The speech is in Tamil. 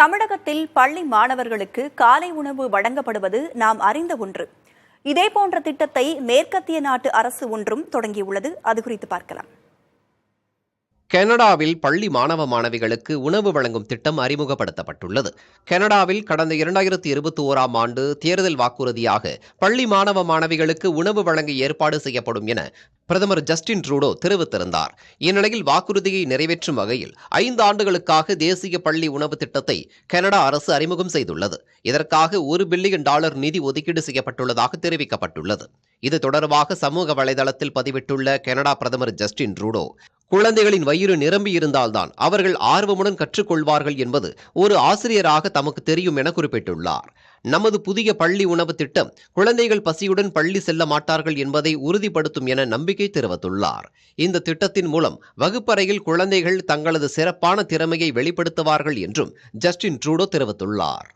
தமிழகத்தில் பள்ளி மாணவர்களுக்கு காலை உணவு வழங்கப்படுவது நாம் அறிந்த ஒன்று. இதேபோன்ற திட்டத்தை மேற்கத்திய நாட்டு அரசு ஒன்றும் தொடங்கியுள்ளது. அது குறித்து பார்க்கலாம். கனடாவில் பள்ளி மாணவ மாணவிகளுக்கு உணவு வழங்கும் திட்டம் அறிமுகப்படுத்தப்பட்டுள்ளது. கனடாவில் கடந்த 2021ஆம் ஆண்டு தேர்தல் வாக்குறுதியாக பள்ளி மாணவ மாணவிகளுக்கு உணவு வழங்க ஏற்பாடு செய்யப்படும் என பிரதமர் ஜஸ்டின் ட்ரூடோ தெரிவித்திருந்தார். இந்நிலையில் வாக்குறுதியை நிறைவேற்றும் வகையில் 5 ஆண்டுகளுக்காக தேசிய பள்ளி உணவு திட்டத்தை கனடா அரசு அறிமுகம் செய்துள்ளது. இதற்காக $1 பில்லியன் நிதி ஒதுக்கீடு செய்யப்பட்டுள்ளதாக தெரிவிக்கப்பட்டுள்ளது. இது தொடர்பாக சமூக வலைதளத்தில் பதிவிட்டுள்ள கனடா பிரதமர் ஜஸ்டின் ட்ரூடோ, குழந்தைகளின் வயிறு நிரம்பியிருந்தால்தான் அவர்கள் ஆர்வமுடன் கற்றுக்கொள்வார்கள் என்பது ஒரு ஆசிரியராக தமக்கு தெரியும் என குறிப்பிட்டுள்ளார். நமது புதிய பள்ளி உணவு திட்டம் குழந்தைகள் பசியுடன் பள்ளி செல்ல மாட்டார்கள் என்பதை உறுதிப்படுத்தும் என நம்பிக்கை தெரிவித்துள்ளார். இந்த திட்டத்தின் மூலம் வகுப்பறையில் குழந்தைகள் தங்களது சிறப்பான திறமையை வெளிப்படுத்துவார்கள் என்றும் ஜஸ்டின் ட்ரூடோ தெரிவித்துள்ளார்.